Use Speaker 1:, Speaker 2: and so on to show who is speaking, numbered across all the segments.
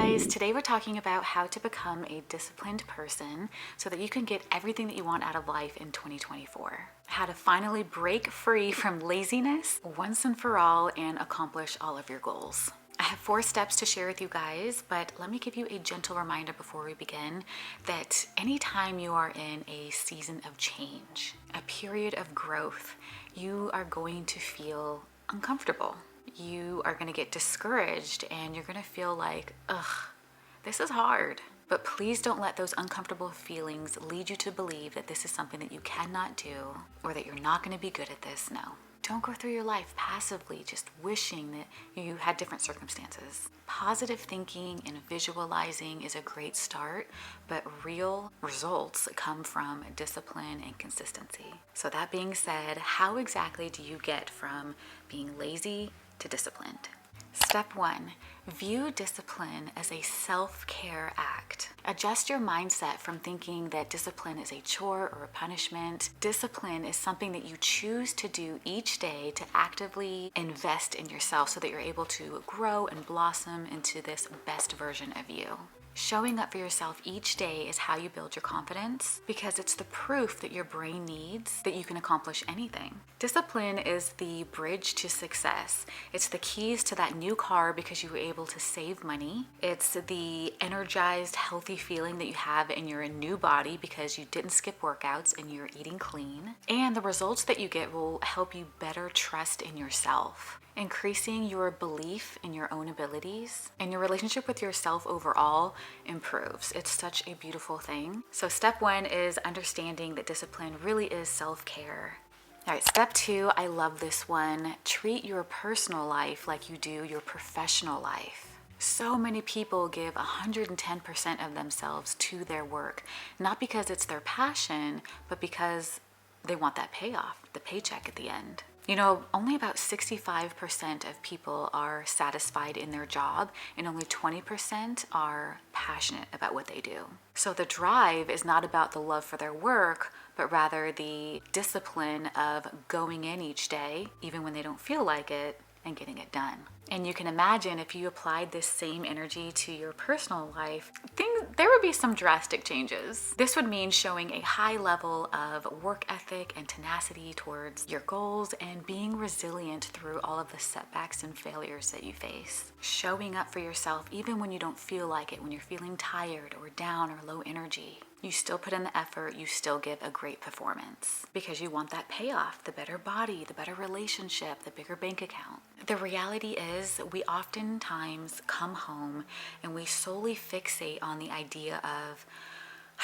Speaker 1: guys, today we're talking about how to become a disciplined person so that you can get everything that you want out of life in 2024. How to finally break free from laziness once and for all and accomplish all of your goals. I have 4 steps to share with you guys, but let me give you a gentle reminder before we begin that anytime you are in a season of change, a period of growth, you are going to feel uncomfortable. You are going to get discouraged and you're going to feel like, ugh, this is hard. But please don't let those uncomfortable feelings lead you to believe that this is something that you cannot do or that you're not going to be good at this. No. Don't go through your life passively just wishing that you had different circumstances. Positive thinking and visualizing is a great start, but real results come from discipline and consistency. So that being said, how exactly do you get from being lazy to disciplined? Step 1, view discipline as a self-care act. Adjust your mindset from thinking that discipline is a chore or a punishment. Discipline is something that you choose to do each day to actively invest in yourself so that you're able to grow and blossom into this best version of you. Showing up for yourself each day is how you build your confidence because it's the proof that your brain needs that you can accomplish anything. Discipline is the bridge to success. It's the keys to that new car because you were able to save money. It's the energized, healthy feeling that you have in your new body because you didn't skip workouts and you're eating clean. And the results that you get will help you better trust in yourself. Increasing your belief in your own abilities and your relationship with yourself overall improves. It's such a beautiful thing. So step 1 is understanding that discipline really is self-care. All right, step 2, I love this one. Treat your personal life like you do your professional life. So many people give 110% of themselves to their work, not because it's their passion, but because they want that payoff, the paycheck at the end. You know, only about 65% of people are satisfied in their job and only 20% are passionate about what they do. So the drive is not about the love for their work, but rather the discipline of going in each day, even when they don't feel like it, and getting it done. And you can imagine if you applied this same energy to your personal life, there would be some drastic changes. This would mean showing a high level of work ethic and tenacity towards your goals and being resilient through all of the setbacks and failures that you face. Showing up for yourself even when you don't feel like it, when you're feeling tired or down or low energy. You still put in the effort, you still give a great performance because you want that payoff, the better body, the better relationship, the bigger bank account. The reality is we oftentimes come home and we solely fixate on the idea of,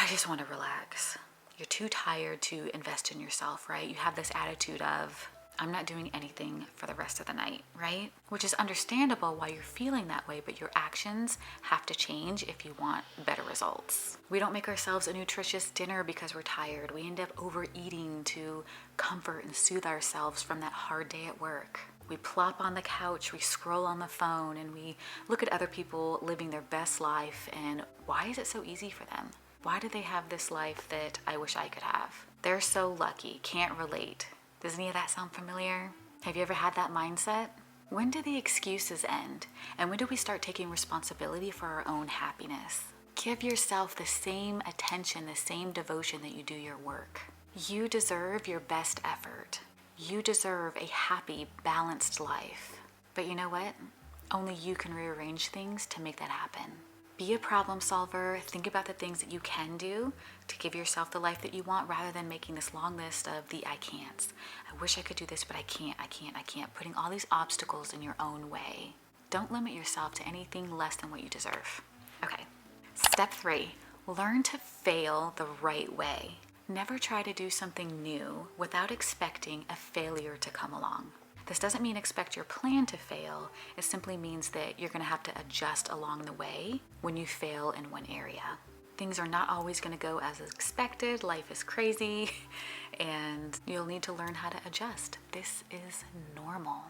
Speaker 1: I just want to relax. You're too tired to invest in yourself, right? You have this attitude of, I'm not doing anything for the rest of the night, right? Which is understandable why you're feeling that way, but your actions have to change if you want better results. We don't make ourselves a nutritious dinner because we're tired. We end up overeating to comfort and soothe ourselves from that hard day at work. We plop on the couch, we scroll on the phone, and we look at other people living their best life, and why is it so easy for them? Why do they have this life that I wish I could have? They're so lucky, can't relate. Does any of that sound familiar? Have you ever had that mindset? When do the excuses end? And when do we start taking responsibility for our own happiness? Give yourself the same attention, the same devotion that you do your work. You deserve your best effort. You deserve a happy, balanced life. But you know what? Only you can rearrange things to make that happen. Be a problem solver. Think about the things that you can do to give yourself the life that you want rather than making this long list of the I can'ts. I wish I could do this, but I can't. Putting all these obstacles in your own way. Don't limit yourself to anything less than what you deserve. Okay. Step 3, learn to fail the right way. Never try to do something new without expecting a failure to come along. This doesn't mean expect your plan to fail. It simply means that you're going to have to adjust along the way when you fail in one area. Things are not always going to go as expected. Life is crazy, and you'll need to learn how to adjust. This is normal.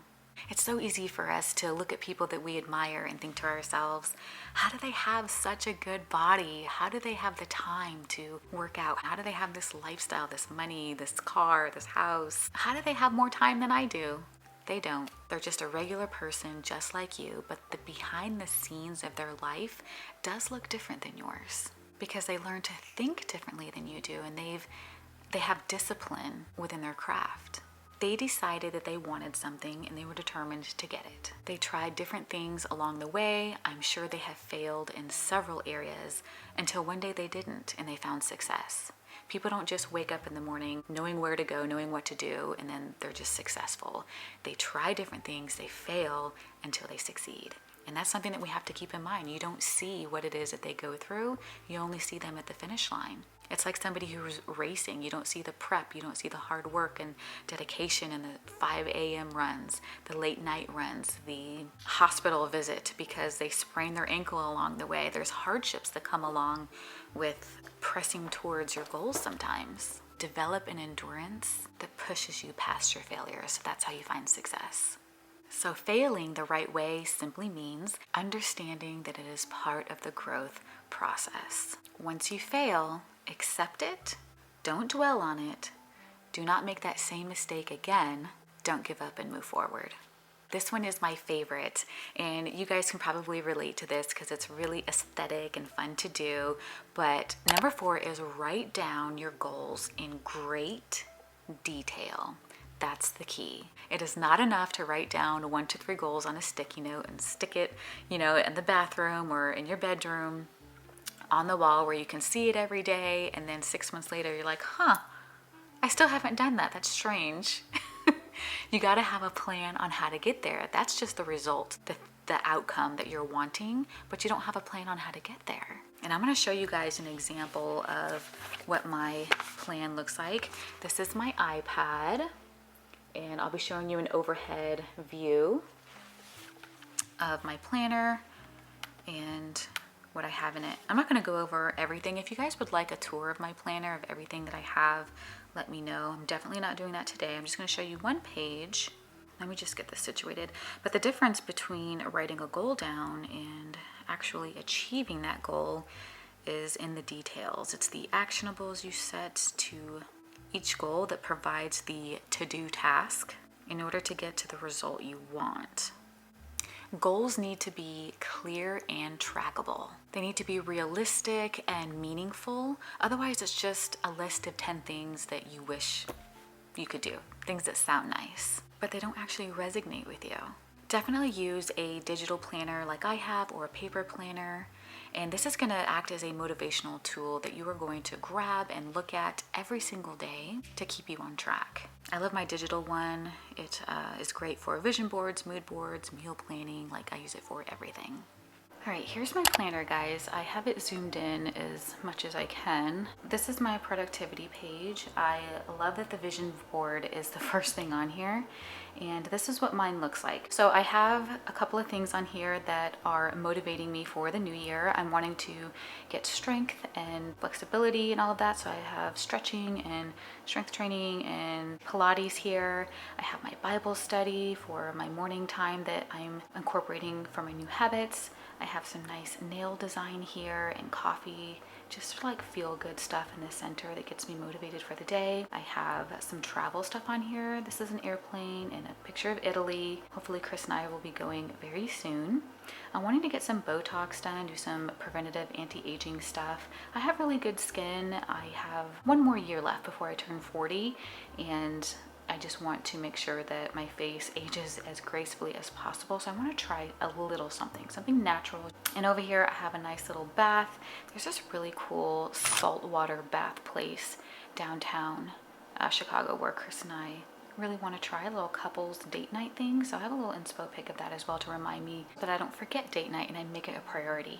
Speaker 1: It's so easy for us to look at people that we admire and think to ourselves, how do they have such a good body? How do they have the time to work out? How do they have this lifestyle, this money, this car, this house? How do they have more time than I do? They don't. They're just a regular person just like you, but the behind the scenes of their life does look different than yours because they learn to think differently than you do, and they have discipline within their craft. They decided that they wanted something and they were determined to get it. They tried different things along the way. I'm sure they have failed in several areas until one day they didn't and they found success. People don't just wake up in the morning knowing where to go, knowing what to do, and then they're just successful. They try different things, they fail until they succeed. And that's something that we have to keep in mind. You don't see what it is that they go through, you only see them at the finish line. It's like somebody who's racing. You don't see the prep, you don't see the hard work and dedication and the 5 a.m. runs, the late night runs, the hospital visit because they sprain their ankle along the way. There's hardships that come along with pressing towards your goals sometimes. Develop an endurance that pushes you past your failures. That's how you find success. So failing the right way simply means understanding that it is part of the growth process. Once you fail, accept it, don't dwell on it, do not make that same mistake again, don't give up and move forward. This one is my favorite, and you guys can probably relate to this because it's really aesthetic and fun to do. But number 4 is write down your goals in great detail. That's the key. It is not enough to write down 1 to 3 goals on a sticky note and stick it, in the bathroom or in your bedroom on the wall where you can see it every day, and then 6 months later you're like, I still haven't done that. That's strange. You got to have a plan on how to get there. That's just the result, the outcome that you're wanting, but you don't have a plan on how to get there. And I'm going to show you guys an example of what my plan looks like. This is my iPad, and I'll be showing you an overhead view of my planner and what I have in it. I'm not going to go over everything. If you guys would like a tour of my planner, of everything that I have, let me know. I'm definitely not doing that today. I'm just going to show you one page. Let me just get this situated. But the difference between writing a goal down and actually achieving that goal is in the details. It's the actionables you set to each goal that provides the to-do task in order to get to the result you want. Goals need to be clear and trackable. They need to be realistic and meaningful. Otherwise, it's just a list of 10 things that you wish you could do, things that sound nice, but they don't actually resonate with you. Definitely use a digital planner like I have, or a paper planner. And this is going to act as a motivational tool that you are going to grab and look at every single day to keep you on track. I love my digital one. It is great for vision boards, mood boards, meal planning. Like, I use it for everything. All right, here's my planner, guys. I have it zoomed in as much as I can. This is my productivity page. I love that the vision board is the first thing on here, and this is what mine looks like. So I have a couple of things on here that are motivating me for the new year. I'm wanting to get strength and flexibility and all of that, so I have stretching and strength training and Pilates here. I have my Bible study for my morning time that I'm incorporating for my new habits. I have some nice nail design here and coffee, just like feel good stuff in the center that gets me motivated for the day. I have some travel stuff on here. This is an airplane and a picture of Italy. Hopefully Chris and I will be going very soon. I'm wanting to get some Botox done, do some preventative anti-aging stuff. I have really good skin. I have 1 more year left before I turn 40, and I just want to make sure that my face ages as gracefully as possible. So I want to try a little something natural. And over here I have a nice little bath. There's this really cool saltwater bath place downtown Chicago where Chris and I really want to try a little couples date night thing. So I have a little inspo pic of that as well to remind me that I don't forget date night and I make it a priority.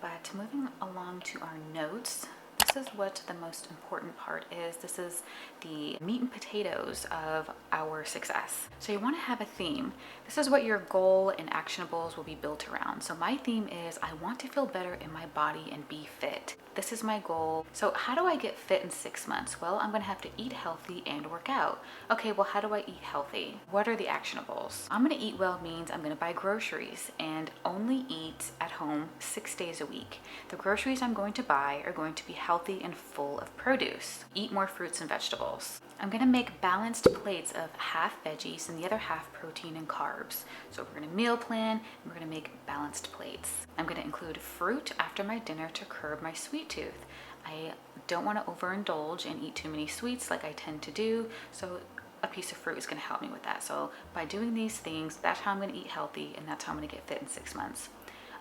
Speaker 1: But moving along to our notes, this is what the most important part is. This is the meat and potatoes of our success. So you want to have a theme. This is what your goal and actionables will be built around. So my theme is I want to feel better in my body and be fit. This is my goal. So how do I get fit in 6 months? Well, I'm going to have to eat healthy and work out. Okay, well, how do I eat healthy? What are the actionables? I'm going to eat well means I'm going to buy groceries and only eat at home 6 days a week. The groceries I'm going to buy are going to be healthy healthy and full of produce. Eat more fruits and vegetables. I'm gonna make balanced plates of half veggies and the other half protein and carbs. So we're gonna meal plan and we're gonna make balanced plates. I'm gonna include fruit after my dinner to curb my sweet tooth. I don't wanna overindulge and eat too many sweets like I tend to do, so a piece of fruit is gonna help me with that. So by doing these things, that's how I'm gonna eat healthy and that's how I'm gonna get fit in 6 months.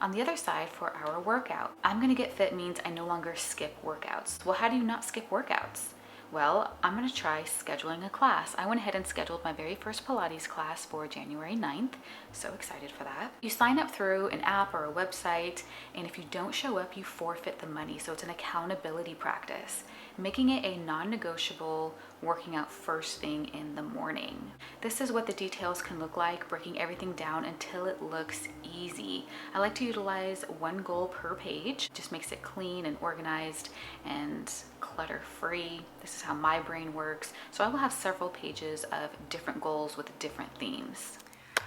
Speaker 1: On the other side, for our workout, I'm gonna get fit means I no longer skip workouts. Well, how do you not skip workouts? Well, I'm gonna try scheduling a class. I went ahead and scheduled my very first Pilates class for January 9th. So excited for that. You sign up through an app or a website, and if you don't show up, you forfeit the money. So it's an accountability practice, making it a non-negotiable working out first thing in the morning. This is what the details can look like, breaking everything down until it looks easy. I like to utilize one goal per page, just makes it clean and organized and clutter-free. This is how my brain works. So I will have several pages of different goals with different themes.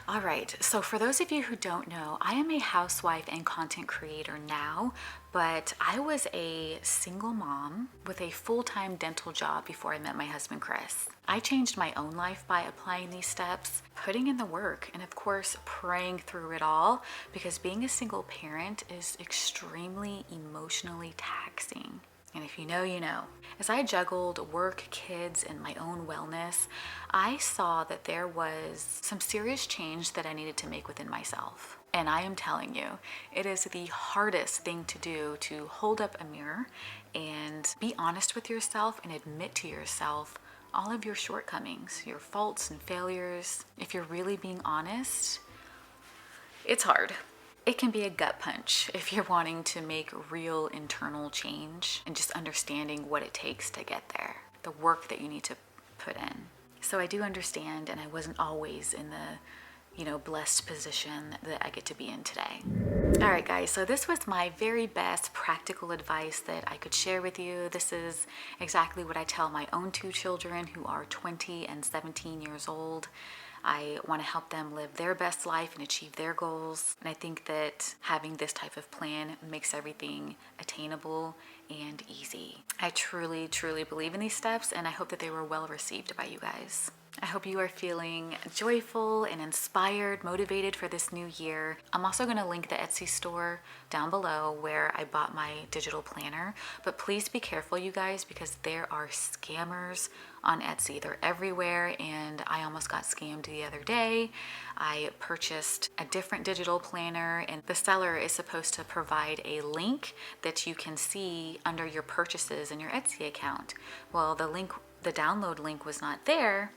Speaker 1: All right, so for those of you who don't know, I am a housewife and content creator now, but I was a single mom with a full-time dental job before I met my husband, Chris. I changed my own life by applying these steps, putting in the work, and of course, praying through it all, because being a single parent is extremely emotionally taxing. And if you know, you know. As I juggled work, kids, and my own wellness, I saw that there was some serious change that I needed to make within myself. And I am telling you, it is the hardest thing to do, to hold up a mirror and be honest with yourself and admit to yourself all of your shortcomings, your faults and failures. If you're really being honest, it's hard. It can be a gut punch if you're wanting to make real internal change and just understanding what it takes to get there, the work that you need to put in. So I do understand, and I wasn't always in the, blessed position that I get to be in today. All right, guys, so this was my very best practical advice that I could share with you. This is exactly what I tell my own 2 children who are 20 and 17 years old. I want to help them live their best life and achieve their goals. And I think that having this type of plan makes everything attainable and easy. I truly, truly believe in these steps, and I hope that they were well received by you guys. I hope you are feeling joyful and inspired, motivated for this new year. I'm also going to link the Etsy store down below where I bought my digital planner. But please be careful, you guys, because there are scammers on Etsy. They're everywhere, and I almost got scammed the other day. I purchased a different digital planner, and the seller is supposed to provide a link that you can see under your purchases in your Etsy account. Well, the download link was not there,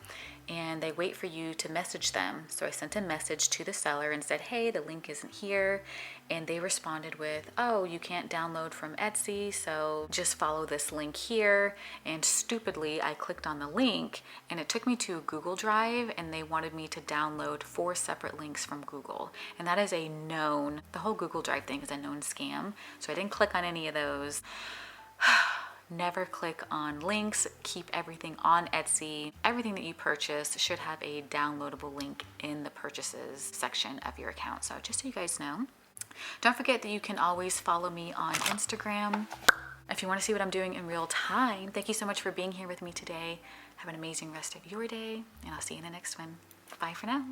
Speaker 1: and they wait for you to message them. So I sent a message to the seller and said, hey, the link isn't here. And they responded with, oh, you can't download from Etsy, so just follow this link here. And stupidly, I clicked on the link and it took me to Google Drive, and they wanted me to download 4 separate links from Google. And that is the whole Google Drive thing is a known scam. So I didn't click on any of those. Never click on links. Keep everything on Etsy. Everything that you purchase should have a downloadable link in the purchases section of your account. So just so you guys know. Don't forget that you can always follow me on Instagram if you want to see what I'm doing in real time. Thank you so much for being here with me today. Have an amazing rest of your day, and I'll see you in the next one. Bye for now.